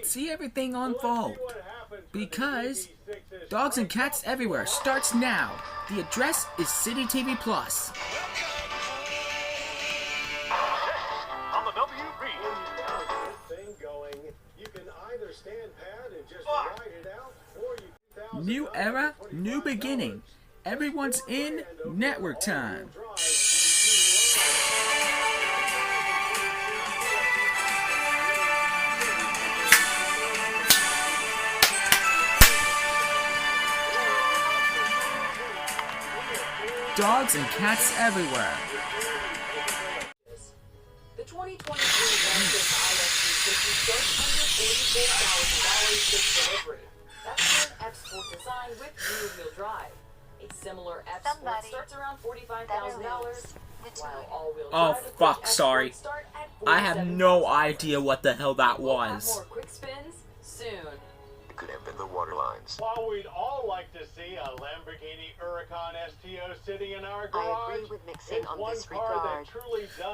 see everything unfold. Because Dogs and Cats Everywhere starts now. The address is City TV Plus. On the WB. New era, new beginning. Everyone's in network time. Dogs and Cats Everywhere. The 2023 Lexus IS350 starts under $44,000 with delivery. That's an F-Sport design with rear-wheel drive. A similar F-Sport starts around $45,000, while all-wheel Oh drive fuck, sorry. start at I have no idea what the hell that was. more quick spins soon. Could have been the water lines. While we'd all like to see a Lamborghini Huracan STO sitting in our garage, I agree with Mixing on this regard.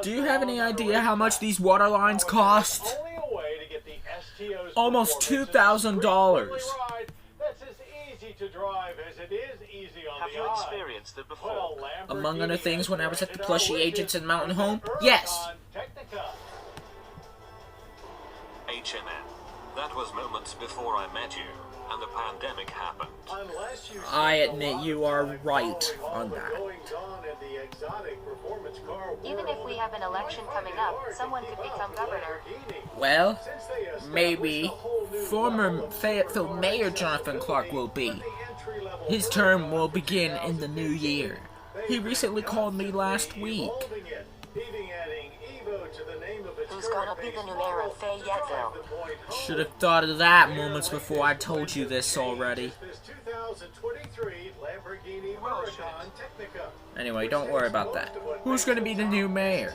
Do you have any idea how much these water lines cost? Only a way to get the STO's Almost $2,000. That's as easy to drive as it is easy on Have the you eye. experienced it before? Well, Among other things, when I was at the Plushie Lamborghini Agents in Mountain with Home, the yes. Huracan Technica. HMN. That was moments before I met you, and the pandemic happened. Unless you I admit you are right on that. Even if we have an election coming up, someone could become governor. Well, maybe former Fayetteville Mayor Jonathan Clark will be. His term will begin in the new year. He recently called me last week. Who's gonna be the new mayor of Fayetteville? Should have thought of that moments before I told you this already. Anyway, don't worry about that. Who's going to be the new mayor?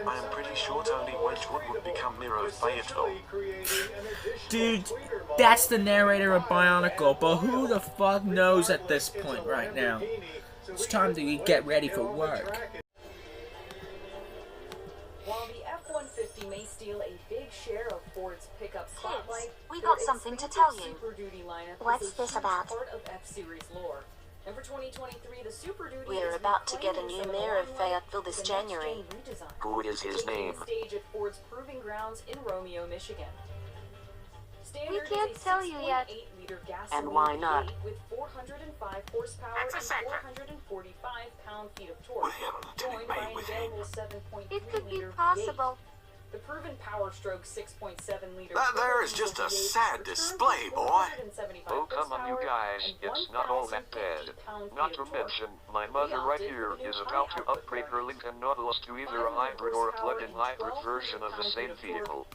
I am pretty sure Tony Wedgwood would become mayor of Fayetteville. Dude, that's the narrator of Bionicle, but who the fuck knows at this point right now? It's time to get ready for work. While the F-150 may steal a big share of Ford's pickup spotlight, we got their something to exclusive tell you. Super Duty lineup What's is a this huge about? part of F-Series lore. And for 2023, the Super Duty We're is about to get a reclaiming new some mayor of limelight Fayetteville this with a next-gen January. redesign, Who is his taking name? the stage at Ford's Proving Grounds in Romeo, Michigan. Standard can't is a tell you yet. 6.8-liter gasoline And why not? V8 with 405 horsepower and 445 pound-feet of torque, William, did joined it by made an with him? available 7.3 It could be liter possible. V8. The proven Power Stroke 6.7 liter. That there is just a sad display, boy. Oh, come on, you guys. It's not all that bad. Not to mention, my mother right here is about to upgrade her Lincoln Nautilus to either a hybrid or a plug-in hybrid version of the same vehicle.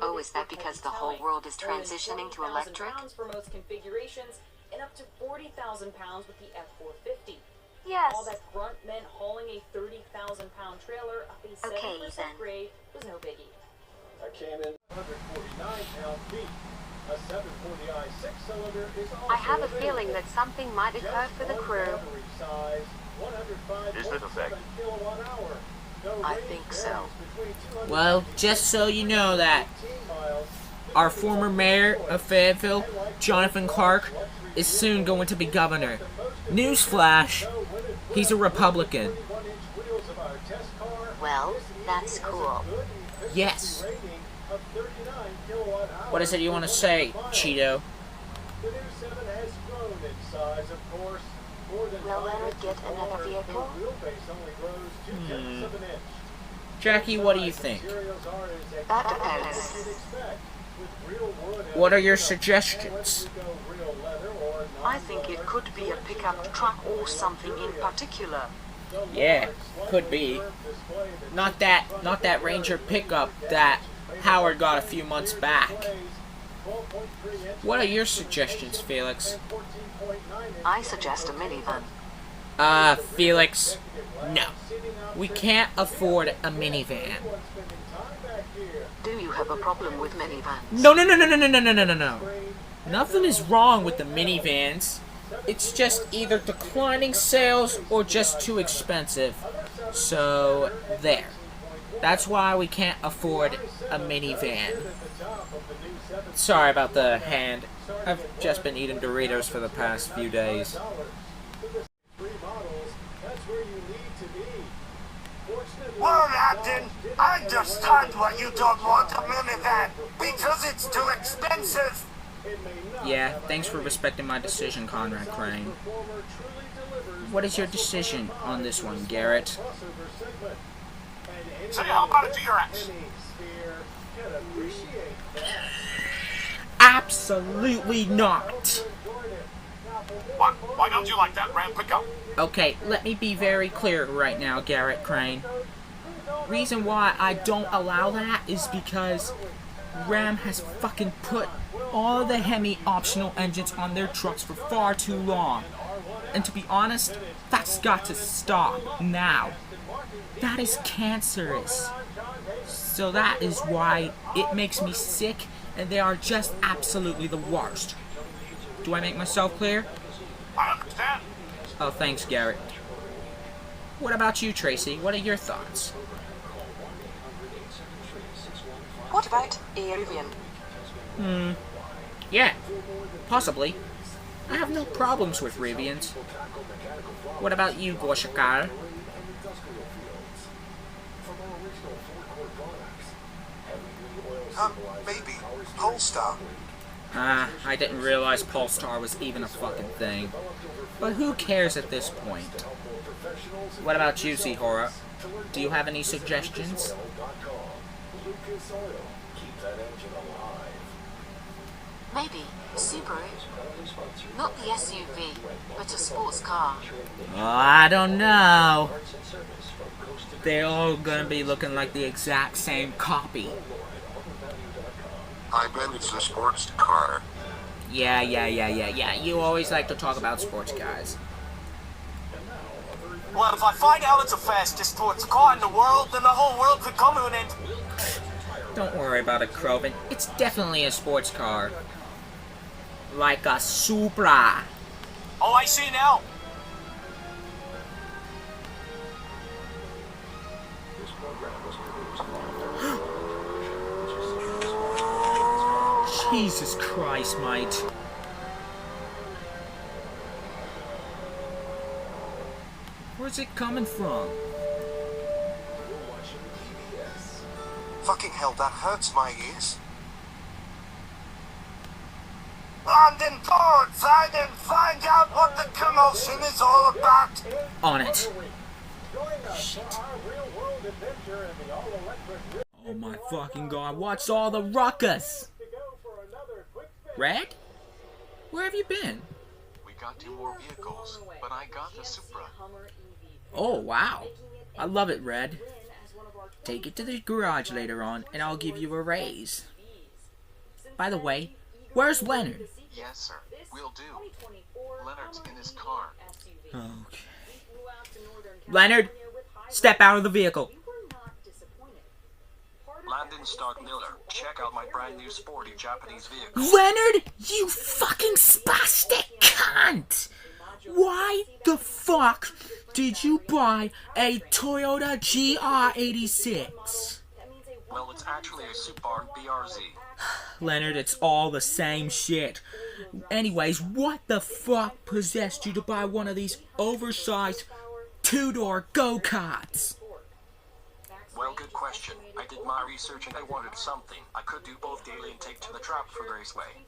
Oh, is that because the whole world is transitioning to electric? For most configurations, and up to 40,000 pounds with the F450. Yes. All that grunt meant hauling a 30,000-pound trailer up a 7% Okay, then. grade was no biggie. I came in 149 pound-feet. A 740i 6-cylinder is also I have a available. feeling that something might occur for the crew. Is it a fact? I think so. Well, just so you know that our former mayor of Fayetteville, Jonathan Clark, is soon going to be governor. Newsflash, he's a Republican. Well, that's cool. Yes. What is it you want to say, Cheeto? Will Leonard get another vehicle? Jackie, what do you think? That depends. What are your suggestions? I think it could be a pickup truck or something in particular. Yeah, could be. Not that Ranger pickup that Howard got a few months back. What are your suggestions, Felix? I suggest a minivan. Felix, no. We can't afford a minivan. Do you have a problem with minivans? No. Nothing is wrong with the minivans. It's just either declining sales or just too expensive. So, there. That's why we can't afford a minivan. Sorry about the hand. I've just been eating Doritos for the past few days. Well, Captain, I understand why you don't want a minivan, because it's too expensive. Yeah, thanks for respecting my decision, Conrad Crane. What is your decision on this one, Garrett? Say, how about a T-Rex? Absolutely not! Why don't you like that Ram pickup? Okay, let me be very clear right now, Garrett Crane. Reason why I don't allow that is because Ram has fucking put all the Hemi optional engines on their trucks for far too long. And to be honest, that's got to stop now. That is cancerous. So that is why it makes me sick, and they are just absolutely the worst. Do I make myself clear? I understand. Oh, thanks, Garrett. What about you, Tracy? What are your thoughts? What about Rivian? Yeah, possibly. I have no problems with Rivians. What about you, Goshakar? Maybe Polestar. I didn't realize Polestar was even a fucking thing. But who cares at this point? What about you, Zihora? Do you have any suggestions? Maybe Subaru. Not the SUV, but a sports car. Oh, I don't know. They're all gonna be looking like the exact same copy. I bet it's a sports car. Yeah. You always like to talk about sports cars. Well, if I find out it's the fastest sports car in the world, then the whole world could come to an end. Don't worry about it, Croven. It's definitely a sports car. Like a Supra. Oh, I see now. Jesus Christ, mate. Where's it coming from? Fucking hell, that hurts my ears. London Portside and find out what the commotion is all about. On it. Shit. Oh my fucking god, what's all the ruckus? Red? Where have you been? We got 2 more vehicles, but I got the Supra. Oh wow. I love it, Red. Take it to the garage later on and I'll give you a raise. By the way, where's Leonard? Yes, sir. Will do. Leonard's in his car. Okay. Leonard, step out of the vehicle. Landon Stark Miller, check out my brand new sporty Japanese vehicle. Leonard, you fucking spastic cunt! Why the fuck did you buy a Toyota GR86? Well, it's actually a Subaru BRZ. Leonard, it's all the same shit. Anyways, what the fuck possessed you to buy one of these oversized 2-door go-karts? Well, good question. I did my research and I wanted something I could do both daily and take to the trap for the raceway.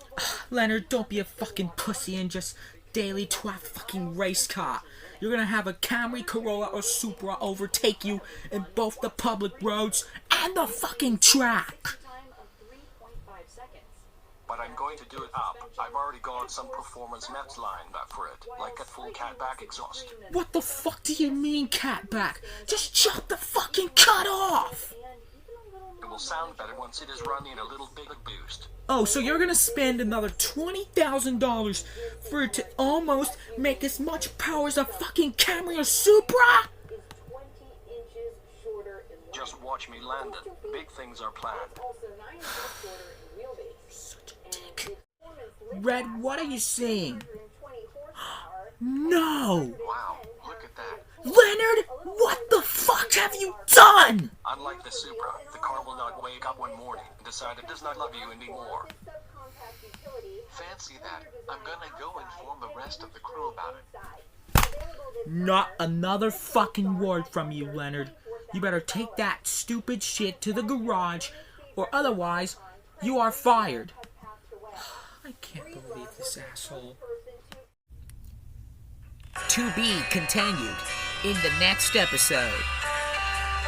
Leonard, don't be a fucking pussy and just daily twat fucking race car. You're gonna have a Camry, Corolla, or Supra overtake you in both the public roads and the fucking track. But I'm going to do it up. I've already got some performance mats lined up for it, like a full catback exhaust. What the fuck do you mean, catback? Just chop the fucking cut off! It will sound better once it is running a little bigger boost. Oh, so you're gonna spend another $20,000 for it to almost make as much power as a fucking Camry or Supra? Just watch me land it. Big things are planned. Such a dick. Red, what are you saying? No! Wow, look at that. Leonard, what the fuck have you done? Unlike the Supra, the car will not wake up one morning and decide it does not love you anymore. Fancy that. I'm gonna go inform the rest of the crew about it. Not another fucking word from you, Leonard. You better take that stupid shit to the garage, or otherwise, you are fired. I can't believe this asshole. To be continued in the next episode.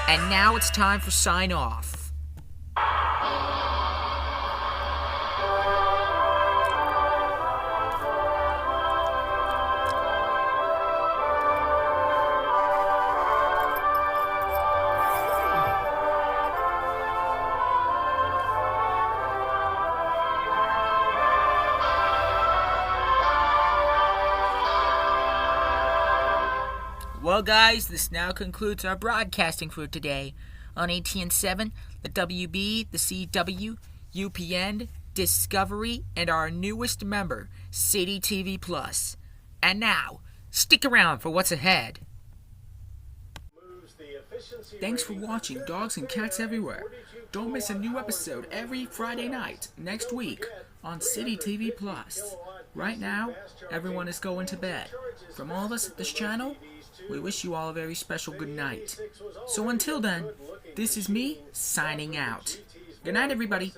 And now it's time for sign off. Well, guys, this now concludes our broadcasting for today on ATN7, the WB, the CW, UPN, Discovery, and our newest member, City TV Plus. And now, stick around for what's ahead. Thanks for watching Dogs and Cats Everywhere. Don't miss a new episode every Friday night next week on City TV Plus. Right now, everyone is going to bed. From all of us at this channel, we wish you all a very special good night. So until then, this is me signing out. Good night, everybody.